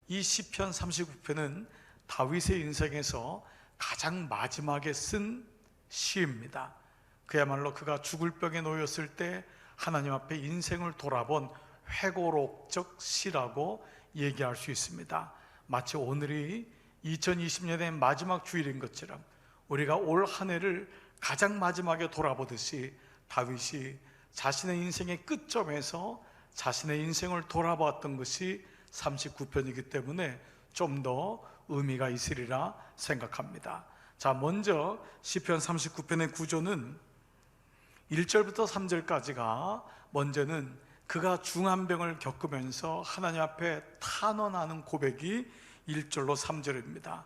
이 시편 39편은 다윗의 인생에서 가장 마지막에 쓴 시입니다. 그야말로 그가 죽을 병에 놓였을 때 하나님 앞에 인생을 돌아본 회고록적 시라고 얘기할 수 있습니다. 마치 오늘이 2020년의 마지막 주일인 것처럼 우리가 올 한 해를 가장 마지막에 돌아보듯이 다윗이 자신의 인생의 끝점에서 자신의 인생을 돌아보았던 것이 39편이기 때문에 좀 더 의미가 있으리라 생각합니다. 자, 먼저 시편 39편의 구조는 1절부터 3절까지가 먼저는 그가 중한병을 겪으면서 하나님 앞에 탄원하는 고백이 1절로 3절입니다.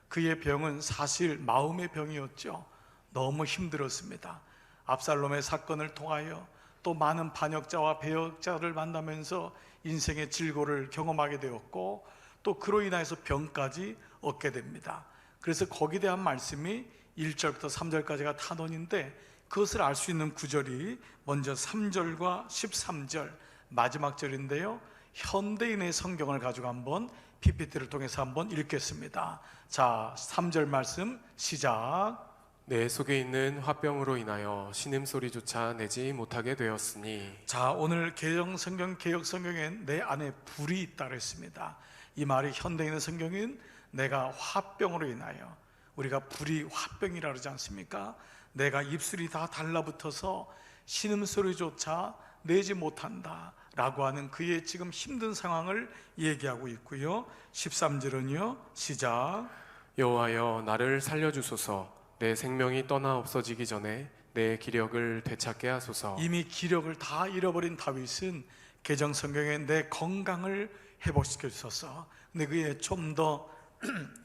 그의 병은 사실 마음의 병이었죠. 너무 힘들었습니다. 압살롬의 사건을 통하여 또 많은 반역자와 배역자를 만나면서 인생의 질고를 경험하게 되었고 또 그로 인해서 병까지 얻게 됩니다. 그래서 거기에 대한 말씀이 1절부터 3절까지가 탄원인데 그것을 알 수 있는 구절이 먼저 3절과 13절 마지막 절인데요, 현대인의 성경을 가지고 한번 PPT를 통해서 한번 읽겠습니다. 자, 3절 말씀 시작. 내 속에 있는 화병으로 인하여 신음소리조차 내지 못하게 되었으니. 자, 오늘 개정성경, 개역성경엔 내 안에 불이 있다 그랬습니다. 이 말이 현대인의 성경은 내가 화병으로 인하여, 우리가 불이 화병이라 그러지 않습니까? 내가 입술이 다 달라붙어서 신음소리조차 내지 못한다 라고 하는 그의 지금 힘든 상황을 얘기하고 있고요. 13절은요 시작. 여호와여 나를 살려주소서. 내 생명이 떠나 없어지기 전에 내 기력을 되찾게 하소서. 이미 기력을 다 잃어버린 다윗은 개정성경에 내 건강을 회복시켜 주소서. 근데 그의 좀 더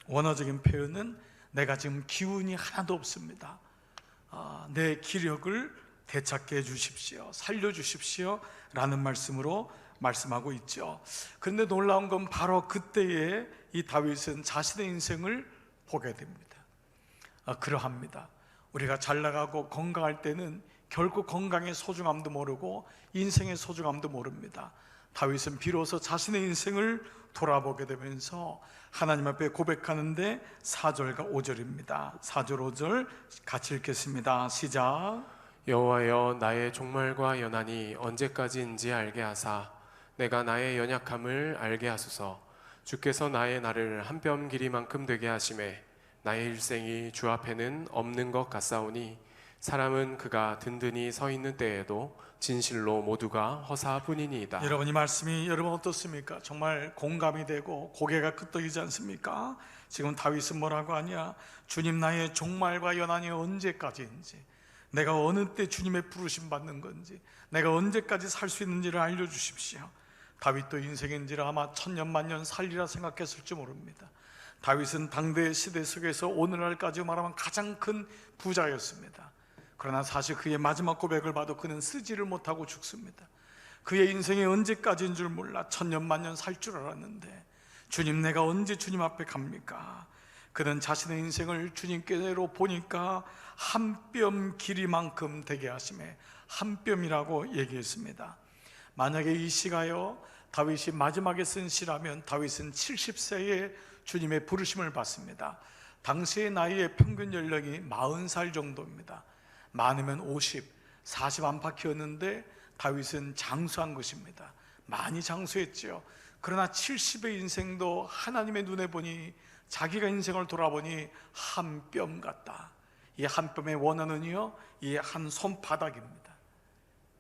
원어적인 표현은 내가 지금 기운이 하나도 없습니다. 내 기력을 되찾게 해주십시오, 살려주십시오 라는 말씀으로 말씀하고 있죠. 그런데 놀라운 건 바로 그때에 이 다윗은 자신의 인생을 보게 됩니다. 그러합니다. 우리가 잘 나가고 건강할 때는 결국 건강의 소중함도 모르고 인생의 소중함도 모릅니다. 다윗은 비로소 자신의 인생을 돌아보게 되면서 하나님 앞에 고백하는데 4절과 5절입니다. 4절 5절 같이 읽겠습니다. 시작. 여호와여 나의 종말과 연한이 언제까지인지 알게 하사 내가 나의 연약함을 알게 하소서. 주께서 나의 날을 한 뼘 길이만큼 되게 하심에 나의 일생이 주 앞에는 없는 것 같사오니 사람은 그가 든든히 서 있는 때에도 진실로 모두가 허사뿐이니이다. 여러분, 이 말씀이 여러분 어떻습니까? 정말 공감이 되고 고개가 끄덕이지 않습니까? 지금 다윗은 뭐라고 하냐? 주님, 나의 종말과 연한이 언제까지인지, 내가 어느 때 주님의 부르심 받는 건지, 내가 언제까지 살 수 있는지를 알려주십시오. 다윗도 인생인지라 아마 천년 만년 살리라 생각했을지 모릅니다. 다윗은 당대 시대 속에서 오늘날까지 말하면 가장 큰 부자였습니다. 그러나 사실 그의 마지막 고백을 봐도 그는 쓰지를 못하고 죽습니다. 그의 인생이 언제까지인 줄 몰라 천년 만년 살 줄 알았는데, 주님, 내가 언제 주님 앞에 갑니까? 그는 자신의 인생을 주님께로 보니까 한 뼘 길이만큼 되게 하심에, 한 뼘이라고 얘기했습니다. 만약에 이 시가요 다윗이 마지막에 쓴 시라면 다윗은 70세에 주님의 부르심을 받습니다. 당시의 나이의 평균 연령이 40살 정도입니다. 많으면 50, 40 안팎이었는데 다윗은 장수한 것입니다. 많이 장수했죠. 그러나 70의 인생도 하나님의 눈에 보니, 자기가 인생을 돌아보니 한 뼘 같다. 이 한 뼘의 원어는요, 이 한 손바닥입니다.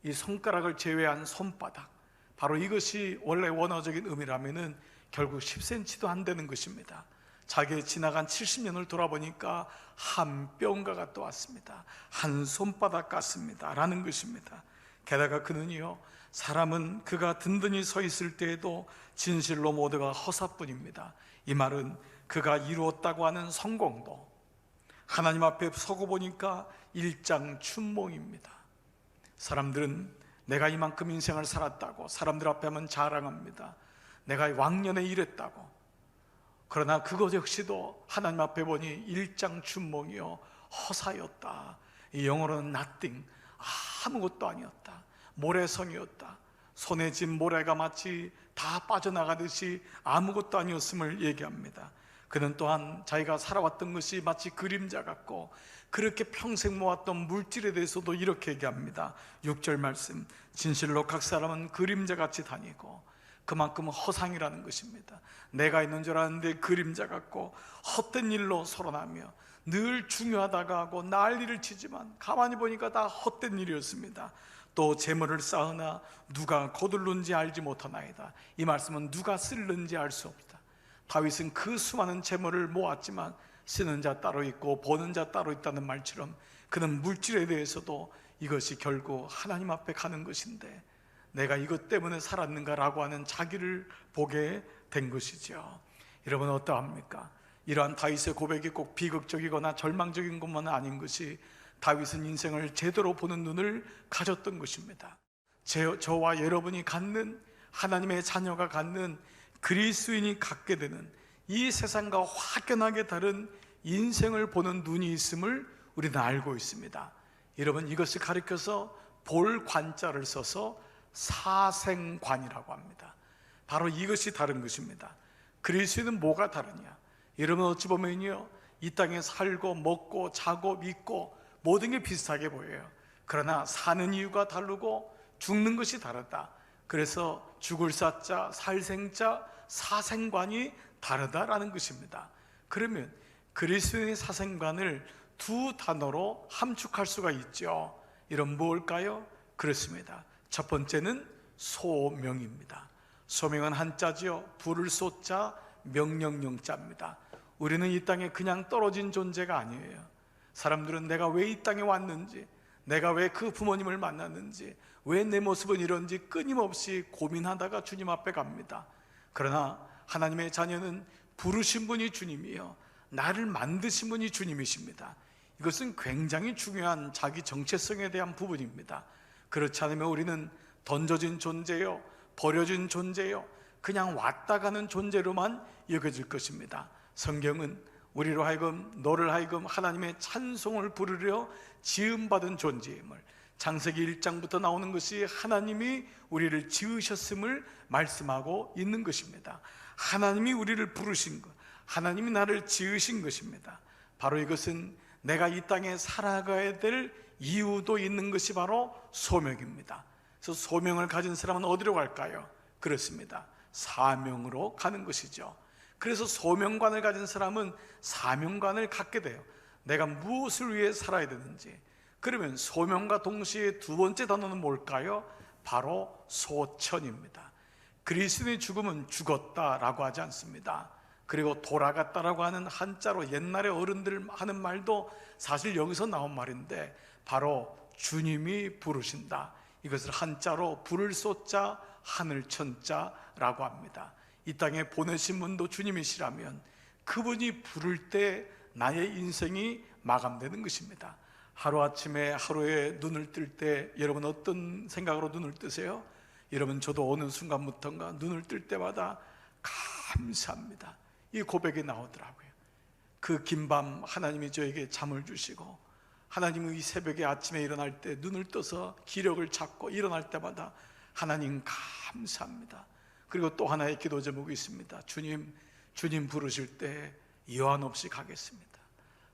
이 손가락을 제외한 손바닥, 바로 이것이 원래 원어적인 의미라면은 결국 10cm도 안 되는 것입니다. 자기의 지나간 70년을 돌아보니까 한 뼘과 같아 왔습니다. 한 손바닥 같습니다 라는 것입니다. 게다가 그는요, 사람은 그가 든든히 서 있을 때에도 진실로 모두가 허사뿐입니다. 이 말은 그가 이루었다고 하는 성공도 하나님 앞에 서고 보니까 일장춘몽입니다. 사람들은 내가 이만큼 인생을 살았다고 사람들 앞에 하면 자랑합니다. 내가 왕년에 이랬다고. 그러나 그것 역시도 하나님 앞에 보니 일장춘몽이요 허사였다. 이 영어로는 nothing, 아무것도 아니었다. 모래성이었다. 손에 쥔 모래가 마치 다 빠져나가듯이 아무것도 아니었음을 얘기합니다. 그는 또한 자기가 살아왔던 것이 마치 그림자 같고, 그렇게 평생 모았던 물질에 대해서도 이렇게 얘기합니다. 6절 말씀, 진실로 각 사람은 그림자같이 다니고, 그만큼 허상이라는 것입니다. 내가 있는 줄 아는데 그림자 같고 헛된 일로 서론하며 늘 중요하다가 하고 난리를 치지만 가만히 보니까 다 헛된 일이었습니다. 또 재물을 쌓으나 누가 거둘는지 알지 못하나이다. 이 말씀은 누가 쓸는지 알 수 없다. 다윗은 그 수많은 재물을 모았지만 쓰는 자 따로 있고 버는 자 따로 있다는 말처럼 그는 물질에 대해서도 이것이 결국 하나님 앞에 가는 것인데 내가 이것 때문에 살았는가라고 하는 자기를 보게 된 것이죠. 여러분 어떠합니까? 이러한 다윗의 고백이 꼭 비극적이거나 절망적인 것만 아닌 것이, 다윗은 인생을 제대로 보는 눈을 가졌던 것입니다. 저와 여러분이 갖는, 하나님의 자녀가 갖는, 그리스도인이 갖게 되는 이 세상과 확연하게 다른 인생을 보는 눈이 있음을 우리는 알고 있습니다. 여러분, 이것을 가리켜서 볼 관자를 써서 사생관이라고 합니다. 바로 이것이 다른 것입니다. 그리스도인은 뭐가 다르냐? 여러분, 어찌 보면요, 이 땅에 살고 먹고 자고 믿고 모든 게 비슷하게 보여요. 그러나 사는 이유가 다르고 죽는 것이 다르다. 그래서 죽을 사자, 살생자, 사생관이 다르다라는 것입니다. 그러면 그리스도인의 사생관을 두 단어로 함축할 수가 있죠. 이런 뭘까요? 그렇습니다. 첫 번째는 소명입니다. 소명은 한자지요. 부를 소자, 명령령자입니다. 우리는 이 땅에 그냥 떨어진 존재가 아니에요. 사람들은 내가 왜 이 땅에 왔는지, 내가 왜 그 부모님을 만났는지, 왜 내 모습은 이런지 끊임없이 고민하다가 주님 앞에 갑니다. 그러나 하나님의 자녀는 부르신 분이 주님이요, 나를 만드신 분이 주님이십니다. 이것은 굉장히 중요한 자기 정체성에 대한 부분입니다. 그렇지 않으면 우리는 던져진 존재요, 버려진 존재요, 그냥 왔다 가는 존재로만 여겨질 것입니다. 성경은 우리로 하여금, 너를 하여금 하나님의 찬송을 부르려 지음받은 존재임을, 창세기 1장부터 나오는 것이 하나님이 우리를 지으셨음을 말씀하고 있는 것입니다. 하나님이 우리를 부르신 것, 하나님이 나를 지으신 것입니다. 바로 이것은 내가 이 땅에 살아가야 될 이유도 있는 것이 바로 소명입니다. 그래서 소명을 가진 사람은 어디로 갈까요? 그렇습니다. 사명으로 가는 것이죠. 그래서 소명관을 가진 사람은 사명관을 갖게 돼요. 내가 무엇을 위해 살아야 되는지. 그러면 소명과 동시에 두 번째 단어는 뭘까요? 바로 소천입니다. 그리스도의 죽음은 죽었다라고 하지 않습니다. 그리고 돌아갔다라고 하는 한자로 옛날에 어른들 하는 말도 사실 여기서 나온 말인데, 바로 주님이 부르신다. 이것을 한자로 부를 소자, 하늘 천자라고 합니다. 이 땅에 보내신 분도 주님이시라면 그분이 부를 때 나의 인생이 마감되는 것입니다. 하루아침에 하루에 눈을 뜰 때 여러분 어떤 생각으로 눈을 뜨세요? 여러분, 저도 어느 순간부터인가 눈을 뜰 때마다 감사합니다, 이 고백이 나오더라고요. 그 긴 밤 하나님이 저에게 잠을 주시고, 하나님은 이 새벽에 아침에 일어날 때 눈을 떠서 기력을 찾고 일어날 때마다 하나님 감사합니다. 그리고 또 하나의 기도 제목이 있습니다. 주님 부르실 때 여한 없이 가겠습니다.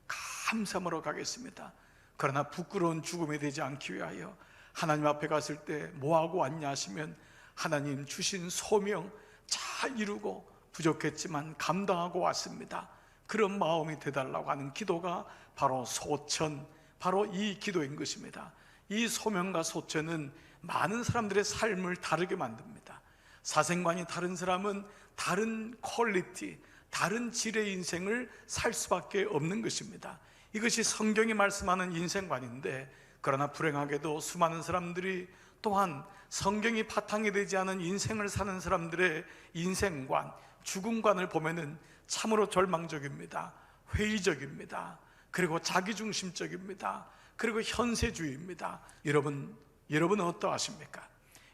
감사함으로 가겠습니다. 그러나 부끄러운 죽음이 되지 않기 위하여 하나님 앞에 갔을 때 뭐하고 왔냐 하시면, 하나님 주신 소명 잘 이루고 부족했지만 감당하고 왔습니다. 그런 마음이 되달라고 하는 기도가 바로 소천, 바로 이 기도인 것입니다. 이 소명과 소천은 많은 사람들의 삶을 다르게 만듭니다. 사생관이 다른 사람은 다른 퀄리티, 다른 질의 인생을 살 수밖에 없는 것입니다. 이것이 성경이 말씀하는 인생관인데, 그러나 불행하게도 수많은 사람들이 또한 성경이 바탕이 되지 않은 인생을 사는 사람들의 인생관, 죽음관을 보면은 참으로 절망적입니다. 회의적입니다. 그리고 자기중심적입니다. 그리고 현세주의입니다. 여러분은 어떠하십니까?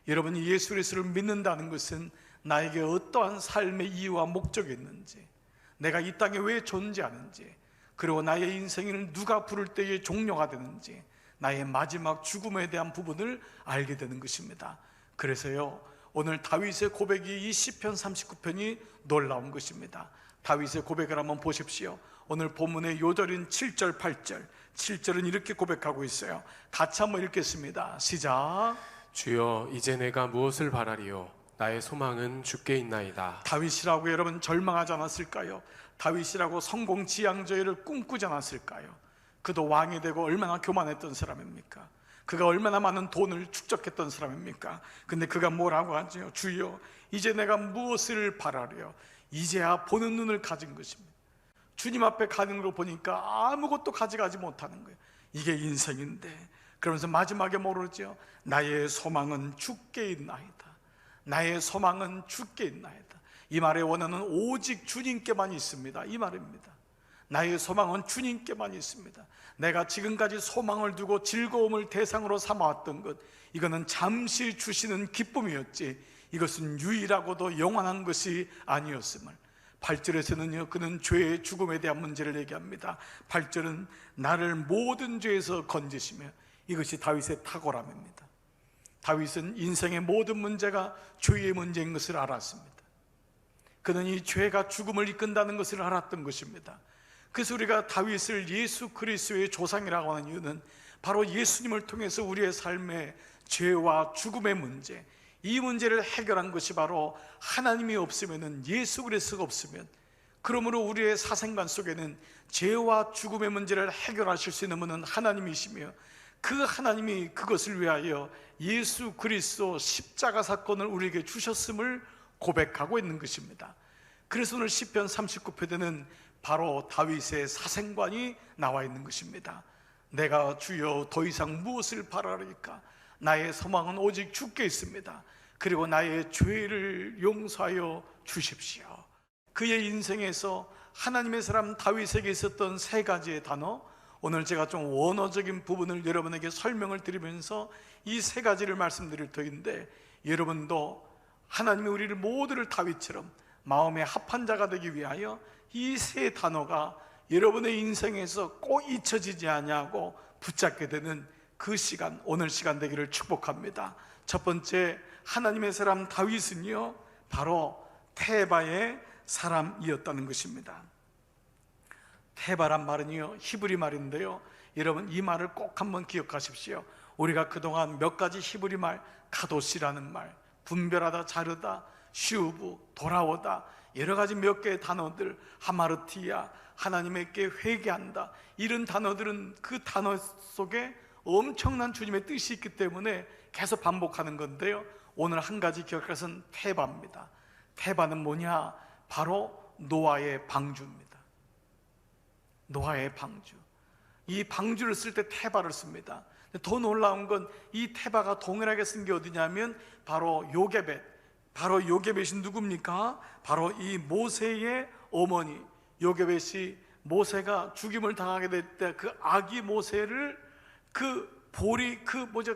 여러분이 예수 그리스도를 믿는다는 것은 나에게 어떠한 삶의 이유와 목적이 있는지, 내가 이 땅에 왜 존재하는지, 그리고 나의 인생을 누가 부를 때에 종료가 되는지, 나의 마지막 죽음에 대한 부분을 알게 되는 것입니다. 그래서요, 오늘 다윗의 고백이 이 시편 39편이 놀라운 것입니다. 다윗의 고백을 한번 보십시오. 오늘 본문의 요절인 7절 8절, 7절은 이렇게 고백하고 있어요. 같이 한번 읽겠습니다. 시작. 주여, 이제 내가 무엇을 바라리요? 나의 소망은 주께 있나이다. 다윗이라고 여러분 절망하지 않았을까요? 다윗이라고 성공지향저희를 꿈꾸지 않았을까요? 그도 왕이 되고 얼마나 교만했던 사람입니까? 그가 얼마나 많은 돈을 축적했던 사람입니까? 근데 그가 뭐라고 하죠? 주여, 이제 내가 무엇을 바라려? 이제야 보는 눈을 가진 것입니다. 주님 앞에 가는 걸 보니까 아무것도 가져가지 못하는 거예요. 이게 인생인데, 그러면서 마지막에 모르죠? 나의 소망은 주께 있나이다. 나의 소망은 주께 있나이다. 이 말의 원어는 오직 주님께만 있습니다, 이 말입니다. 나의 소망은 주님께만 있습니다. 내가 지금까지 소망을 두고 즐거움을 대상으로 삼아왔던 것, 이거는 잠시 주시는 기쁨이었지 이것은 유일하고도 영원한 것이 아니었음을. 8절에서는요, 그는 죄의 죽음에 대한 문제를 얘기합니다. 8절은 나를 모든 죄에서 건지시며, 이것이 다윗의 탁월함입니다. 다윗은 인생의 모든 문제가 죄의 문제인 것을 알았습니다. 그는 이 죄가 죽음을 이끈다는 것을 알았던 것입니다. 그래서 우리가 다윗을 예수 그리스도의 조상이라고 하는 이유는 바로 예수님을 통해서 우리의 삶의 죄와 죽음의 문제, 이 문제를 해결한 것이 바로 하나님이 없으면, 예수 그리스도가 없으면, 그러므로 우리의 사생관 속에는 죄와 죽음의 문제를 해결하실 수 있는 분은 하나님이시며, 그 하나님이 그것을 위하여 예수 그리스도 십자가 사건을 우리에게 주셨음을 고백하고 있는 것입니다. 그래서 오늘 시편 39편에는 바로 다윗의 사생관이 나와 있는 것입니다. 내가 주여 더 이상 무엇을 바라리까? 나의 소망은 오직 주께 있습니다. 그리고 나의 죄를 용서하여 주십시오. 그의 인생에서 하나님의 사람 다윗에게 있었던 세 가지의 단어, 오늘 제가 좀 원어적인 부분을 여러분에게 설명을 드리면서 이 세 가지를 말씀드릴 터인데, 여러분도 하나님이 우리를 모두를 다윗처럼 마음의 합한 자가 되기 위하여 이 세 단어가 여러분의 인생에서 꼭 잊혀지지 아니하고 붙잡게 되는 그 시간, 오늘 시간 되기를 축복합니다. 첫 번째, 하나님의 사람 다윗은요, 바로 테바의 사람이었다는 것입니다. 테바란 말은요, 히브리 말인데요, 여러분 이 말을 꼭 한번 기억하십시오. 우리가 그동안 몇 가지 히브리 말, 카도시라는 말, 분별하다, 자르다, 슈브, 돌아오다, 여러 가지 몇 개의 단어들, 하마르티야, 하나님께 회개한다, 이런 단어들은 그 단어 속에 엄청난 주님의 뜻이 있기 때문에 계속 반복하는 건데요, 오늘 한 가지 기억할 것은 테바입니다. 테바는 뭐냐? 바로 노아의 방주입니다. 노아의 방주. 이 방주를 쓸 때 테바를 씁니다. 더 놀라운 건 이 테바가 동일하게 쓴 게 어디냐면 바로 요게벳. 바로 요게벳이 누굽니까? 바로 이 모세의 어머니 요게벳이 모세가 죽임을 당하게 될 때 그 아기 모세를 그 보리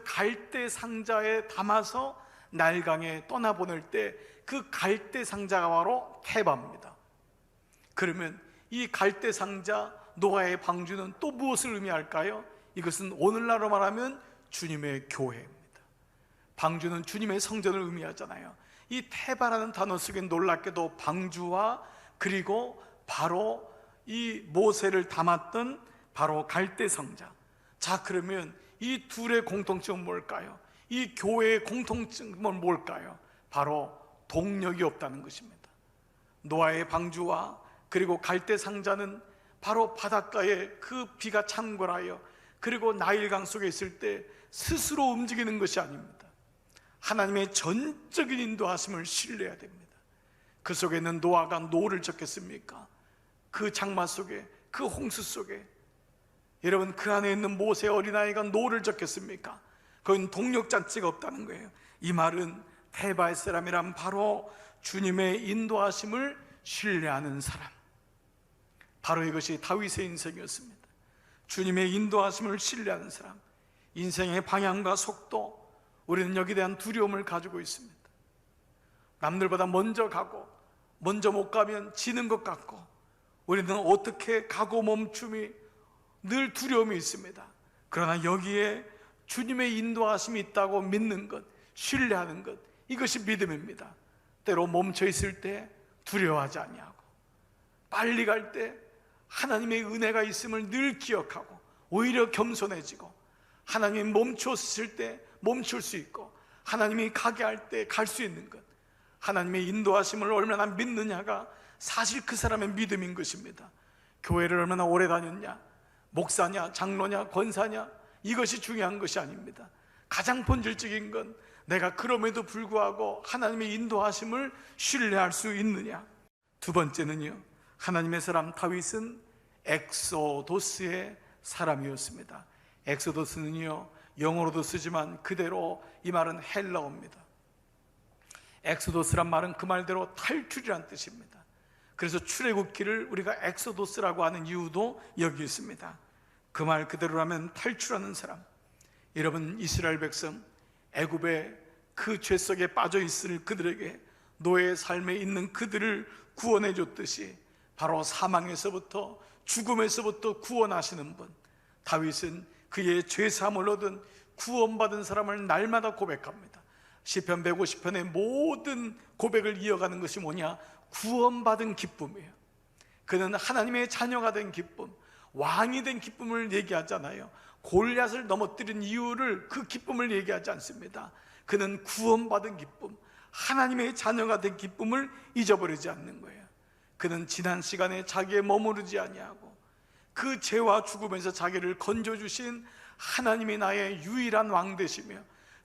갈대 상자에 담아서 나일강에 떠나보낼 때 그 갈대 상자가 바로 테바입니다. 그러면 이 갈대 상자, 노아의 방주는 또 무엇을 의미할까요? 이것은 오늘날로 말하면 주님의 교회입니다. 방주는 주님의 성전을 의미하잖아요. 이 테바라는 단어 속에 놀랍게도 방주와 그리고 바로 이 모세를 담았던 바로 갈대 상자. 자, 그러면 이 둘의 공통점은 뭘까요? 이 교회의 공통점은 뭘까요? 바로 동력이 없다는 것입니다. 노아의 방주와 그리고 갈대 상자는 바로 바닷가에 그 비가 창궐하여 그리고 나일강 속에 있을 때 스스로 움직이는 것이 아닙니다. 하나님의 전적인 인도하심을 신뢰해야 됩니다. 그 속에는 노아가 노를 젓겠습니까? 그 장마 속에, 그 홍수 속에 여러분 그 안에 있는 모세 어린아이가 노를 젓겠습니까? 그건 동력잔치가 없다는 거예요. 이 말은 테바의 사람이란 바로 주님의 인도하심을 신뢰하는 사람, 바로 이것이 다윗의 인생이었습니다. 주님의 인도하심을 신뢰하는 사람, 인생의 방향과 속도, 우리는 여기에 대한 두려움을 가지고 있습니다. 남들보다 먼저 가고 먼저 못 가면 지는 것 같고 우리는 어떻게 가고 멈춤이 늘 두려움이 있습니다. 그러나 여기에 주님의 인도하심이 있다고 믿는 것, 신뢰하는 것, 이것이 믿음입니다. 때로 멈춰 있을 때 두려워하지 아니하고, 빨리 갈 때 하나님의 은혜가 있음을 늘 기억하고 오히려 겸손해지고, 하나님이 멈췄을 때 멈출 수 있고, 하나님이 가게 할 때 갈 수 있는 것, 하나님의 인도하심을 얼마나 믿느냐가 사실 그 사람의 믿음인 것입니다. 교회를 얼마나 오래 다녔냐, 목사냐, 장로냐, 권사냐, 이것이 중요한 것이 아닙니다. 가장 본질적인 건 내가 그럼에도 불구하고 하나님의 인도하심을 신뢰할 수 있느냐. 두 번째는요, 하나님의 사람 다윗은 엑소도스의 사람이었습니다. 엑소도스는요, 영어로도 쓰지만 그대로 이 말은 헬라어입니다. 엑소도스란 말은 그 말대로 탈출이란 뜻입니다. 그래서 출애굽기를 우리가 엑소도스라고 하는 이유도 여기 있습니다. 그 말 그대로라면 탈출하는 사람. 여러분, 이스라엘 백성 애굽의 그 죄 속에 빠져 있을 그들에게, 노예의 삶에 있는 그들을 구원해 줬듯이 바로 사망에서부터, 죽음에서부터 구원하시는 분, 다윗은 그의 죄사함을 얻은 구원받은 사람을 날마다 고백합니다. 시편 150편의 모든 고백을 이어가는 것이 뭐냐? 구원받은 기쁨이에요. 그는 하나님의 자녀가 된 기쁨, 왕이 된 기쁨을 얘기하잖아요. 골리앗을 넘어뜨린 이유를, 그 기쁨을 얘기하지 않습니다. 그는 구원받은 기쁨, 하나님의 자녀가 된 기쁨을 잊어버리지 않는 거예요. 그는 지난 시간에 자기에 머무르지 아니하고, 그 죄와 죽음에서 자기를 건져주신 하나님이 나의 유일한 왕 되시며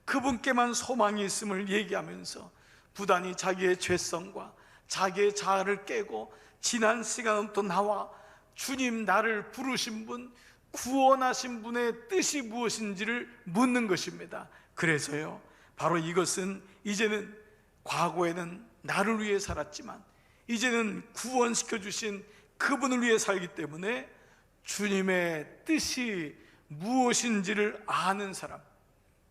그분께만 소망이 있음을 얘기하면서, 부단히 자기의 죄성과 자기의 자아를 깨고 지난 시간부터 나와 주님, 나를 부르신 분, 구원하신 분의 뜻이 무엇인지를 묻는 것입니다. 그래서요, 바로 이것은 이제는, 과거에는 나를 위해 살았지만 이제는 구원시켜 주신 그분을 위해 살기 때문에 주님의 뜻이 무엇인지를 아는 사람,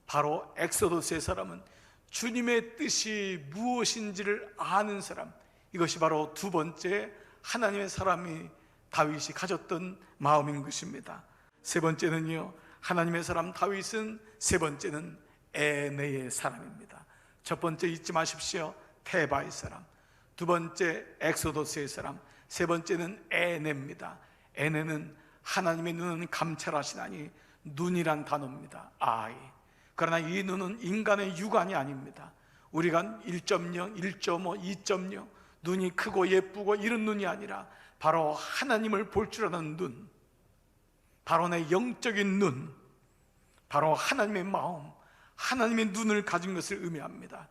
바로 엑소도스의 사람은 주님의 뜻이 무엇인지를 아는 사람, 이것이 바로 두 번째 하나님의 사람이 다윗이 가졌던 마음인 것입니다. 세 번째는요, 하나님의 사람 다윗은, 세 번째는 에네의 사람입니다. 첫 번째 잊지 마십시오, 테바의 사람. 두 번째 엑소도스의 사람. 세 번째는 에네입니다. 에네는 하나님의 눈은 감찰하시나니, 눈이란 단어입니다. 아이. 그러나 이 눈은 인간의 육안이 아닙니다. 우리가 1.0, 1.5, 2.0 눈이 크고 예쁘고 이런 눈이 아니라 바로 하나님을 볼 줄 아는 눈, 바로 내 영적인 눈, 바로 하나님의 마음, 하나님의 눈을 가진 것을 의미합니다.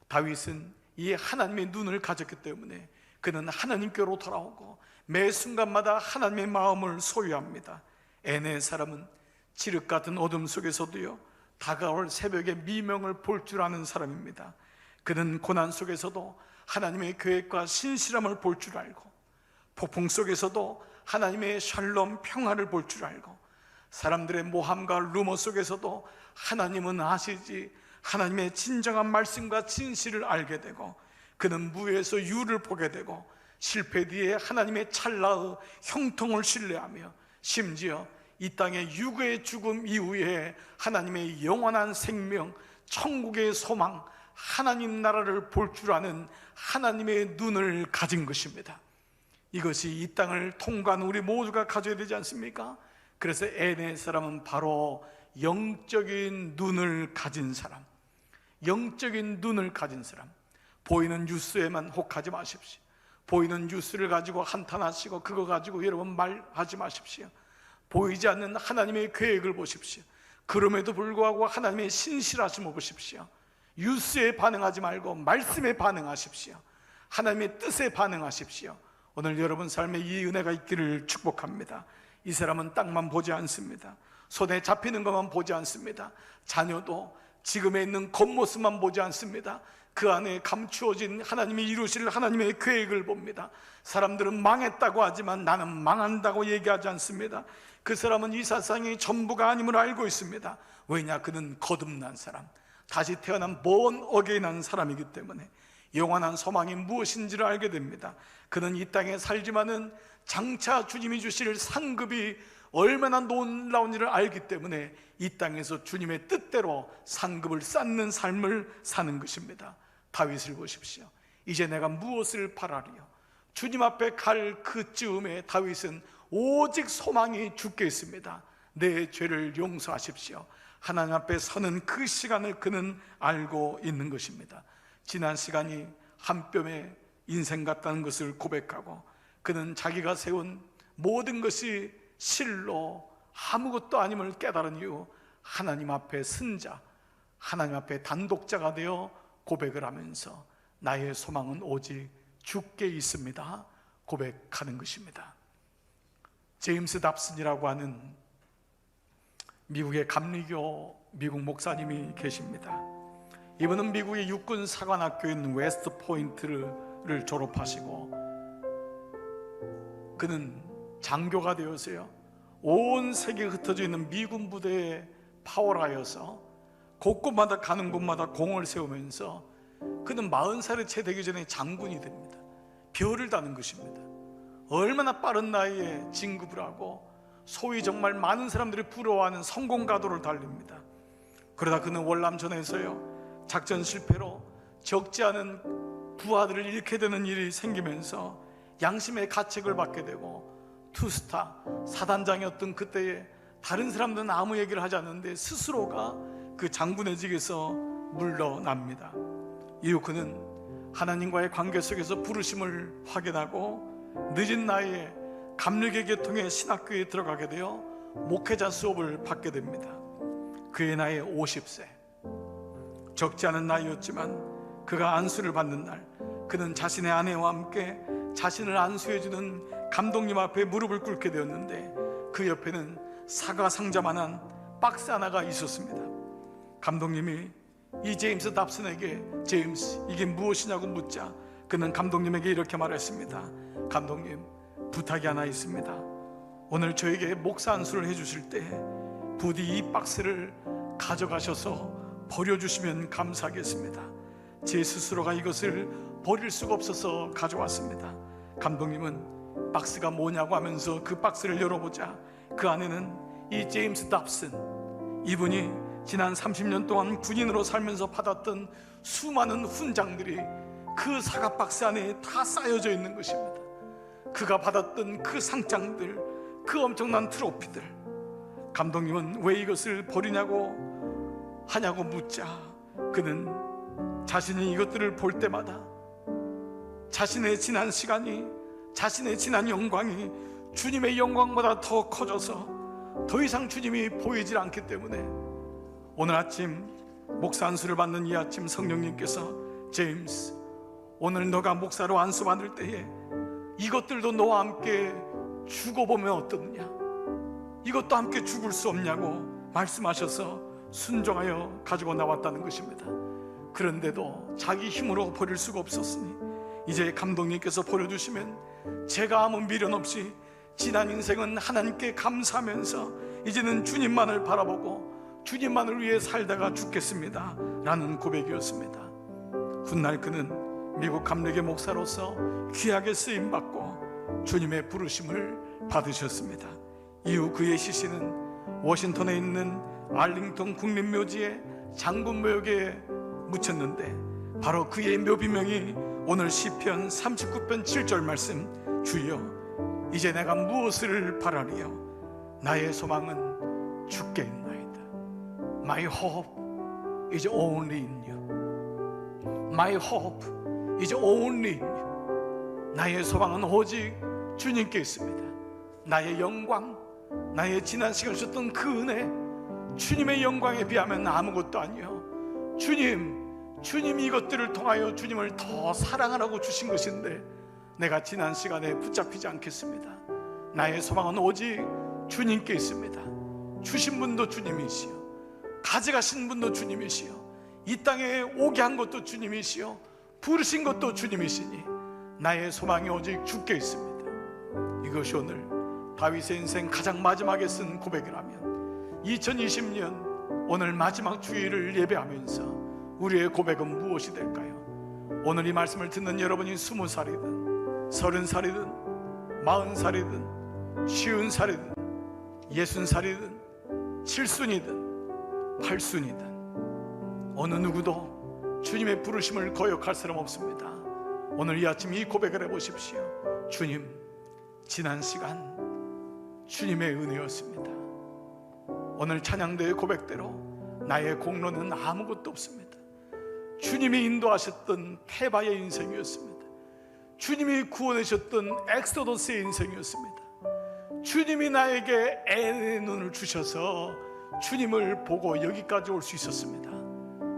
다윗은 이 하나님의 눈을 가졌기 때문에 그는 하나님께로 돌아오고 매 순간마다 하나님의 마음을 소유합니다. 에네의 사람은 칠흑 같은 어둠 속에서도요, 다가올 새벽의 미명을 볼 줄 아는 사람입니다. 그는 고난 속에서도 하나님의 계획과 신실함을 볼 줄 알고, 폭풍 속에서도 하나님의 샬롬 평화를 볼 줄 알고, 사람들의 모함과 루머 속에서도 하나님은 아시지, 하나님의 진정한 말씀과 진실을 알게 되고, 그는 무에서 유를 보게 되고, 실패 뒤에 하나님의 찰나의 형통을 신뢰하며, 심지어 이 땅의 육의 죽음 이후에 하나님의 영원한 생명, 천국의 소망, 하나님 나라를 볼 줄 아는 하나님의 눈을 가진 것입니다. 이것이 이 땅을 통과한 우리 모두가 가져야 되지 않습니까? 그래서 에네 사람은 바로 영적인 눈을 가진 사람, 영적인 눈을 가진 사람. 보이는 뉴스에만 혹하지 마십시오. 보이는 뉴스를 가지고 한탄하시고 그거 가지고 여러분 말하지 마십시오. 보이지 않는 하나님의 계획을 보십시오. 그럼에도 불구하고 하나님의 신실하심을 보십시오. 뉴스에 반응하지 말고 말씀에 반응하십시오. 하나님의 뜻에 반응하십시오. 오늘 여러분 삶에 이 은혜가 있기를 축복합니다. 이 사람은 땅만 보지 않습니다. 손에 잡히는 것만 보지 않습니다. 자녀도 지금에 있는 겉모습만 보지 않습니다. 그 안에 감추어진 하나님이 이루실 하나님의 계획을 봅니다. 사람들은 망했다고 하지만 나는 망한다고 얘기하지 않습니다. 그 사람은 이 세상이 전부가 아님을 알고 있습니다. 왜냐? 그는 거듭난 사람, 다시 태어난 born again한 사람이기 때문에 영원한 소망이 무엇인지를 알게 됩니다. 그는 이 땅에 살지만은 장차 주님이 주실 상급이 얼마나 놀라운 일을 알기 때문에 이 땅에서 주님의 뜻대로 상급을 쌓는 삶을 사는 것입니다. 다윗을 보십시오. 이제 내가 무엇을 바라리요? 주님 앞에 갈 그쯤에 다윗은 오직 소망이 주께 있습니다. 내 죄를 용서하십시오. 하나님 앞에 서는 그 시간을 그는 알고 있는 것입니다. 지난 시간이 한 뼘의 인생 같다는 것을 고백하고, 그는 자기가 세운 모든 것이 실로 아무것도 아님을 깨달은 이후 하나님 앞에 선자, 하나님 앞에 단독자가 되어 고백을 하면서 나의 소망은 오직 주께 있습니다 고백하는 것입니다. 제임스 답슨이라고 하는 미국의 감리교 미국 목사님이 계십니다. 이분은 미국의 육군 사관학교인 웨스트 포인트를 졸업하시고, 그는 장교가 되어서요 온 세계에 흩어져 있는 미군 부대에 파워라여서 곳곳마다 가는 곳마다 공을 세우면서 그는 40살에 채 되기 전에 장군이 됩니다. 별을 다는 것입니다. 얼마나 빠른 나이에 진급을 하고 소위 정말 많은 사람들이 부러워하는 성공가도를 달립니다. 그러다 그는 월남전에서요 작전 실패로 적지 않은 부하들을 잃게 되는 일이 생기면서 양심의 가책을 받게 되고, 투스타 사단장이었던 그때에 다른 사람들은 아무 얘기를 하지 않는데 스스로가 그 장군의 직에서 물러납니다. 이후 그는 하나님과의 관계 속에서 부르심을 확인하고 늦은 나이에 감리교 계통의 신학교에 들어가게 되어 목회자 수업을 받게 됩니다. 그의 나이 50세, 적지 않은 나이였지만 그가 안수를 받는 날, 그는 자신의 아내와 함께 자신을 안수해주는 감독님 앞에 무릎을 꿇게 되었는데, 그 옆에는 사과 상자만한 박스 하나가 있었습니다. 감독님이 이 제임스 답슨에게 제임스 이게 무엇이냐고 묻자 그는 감독님에게 이렇게 말했습니다. 감독님, 부탁이 하나 있습니다. 오늘 저에게 목사 안수를 해주실 때 부디 이 박스를 가져가셔서 버려주시면 감사하겠습니다. 제 스스로가 이것을 버릴 수가 없어서 가져왔습니다. 감독님은 박스가 뭐냐고 하면서 그 박스를 열어보자 그 안에는 이 제임스 답슨, 이분이 지난 30년 동안 군인으로 살면서 받았던 수많은 훈장들이 그 사과 박스 안에 다 쌓여져 있는 것입니다. 그가 받았던 그 상장들, 그 엄청난 트로피들. 감독님은 왜 이것을 버리냐고 하냐고 묻자 그는 자신이 이것들을 볼 때마다 자신의 지난 시간이, 자신의 지난 영광이 주님의 영광보다 더 커져서 더 이상 주님이 보이질 않기 때문에 오늘 아침 목사 안수를 받는 이 아침 성령님께서 제임스, 오늘 너가 목사로 안수 받을 때에 이것들도 너와 함께 죽어보면 어떠느냐, 이것도 함께 죽을 수 없냐고 말씀하셔서 순종하여 가지고 나왔다는 것입니다. 그런데도 자기 힘으로 버릴 수가 없었으니 이제 감독님께서 버려주시면 제가 아무 미련 없이 지난 인생은 하나님께 감사하면서 이제는 주님만을 바라보고 주님만을 위해 살다가 죽겠습니다 라는 고백이었습니다. 훗날 그는 미국 감리교 목사로서 귀하게 쓰임받고 주님의 부르심을 받으셨습니다. 이후 그의 시신은 워싱턴에 있는 알링턴 국립묘지의 장군묘역에 묻혔는데, 바로 그의 묘비명이 오늘 시편 39편 7절 말씀, 주여 이제 내가 무엇을 바라리요? 나의 소망은 주께 있나이다. My hope is only in you. My hope is only in you. 나의 소망은 오직 주님께 있습니다. 나의 영광, 나의 지난 시간 주셨던 그 은혜, 주님의 영광에 비하면 아무것도 아니요. 주님이 이것들을 통하여 주님을 더 사랑하라고 주신 것인데 내가 지난 시간에 붙잡히지 않겠습니다. 나의 소망은 오직 주님께 있습니다. 주신 분도 주님이시요, 가져가신 분도 주님이시요, 이 땅에 오게 한 것도 주님이시요, 부르신 것도 주님이시니 나의 소망이 오직 주께 있습니다. 이것이 오늘 다윗의 인생 가장 마지막에 쓴 고백이라면 2020년 오늘 마지막 주일을 예배하면서 우리의 고백은 무엇이 될까요? 오늘 이 말씀을 듣는 여러분이 20살이든 30살이든 40살이든 50살이든 60살이든 7순이든 8순이든 어느 누구도 주님의 부르심을 거역할 사람 없습니다. 오늘 이 아침 이 고백을 해보십시오. 주님, 지난 시간 주님의 은혜였습니다. 오늘 찬양대의 고백대로 나의 공로는 아무것도 없습니다. 주님이 인도하셨던 테바의 인생이었습니다. 주님이 구원하셨던 엑소더스의 인생이었습니다. 주님이 나에게 애의 눈을 주셔서 주님을 보고 여기까지 올 수 있었습니다.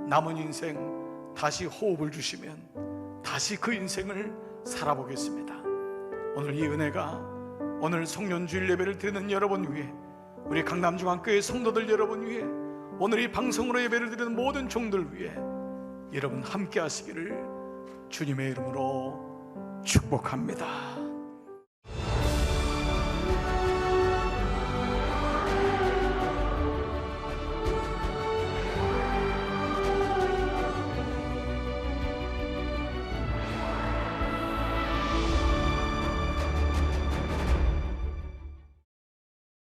남은 인생 다시 호흡을 주시면 다시 그 인생을 살아보겠습니다. 오늘 이 은혜가 오늘 성년주일 예배를 드리는 여러분 위해, 우리 강남중앙교회 성도들 여러분 위해, 오늘 이 방송으로 예배를 드리는 모든 종들 위해 여러분 함께 하시기를 주님의 이름으로 축복합니다.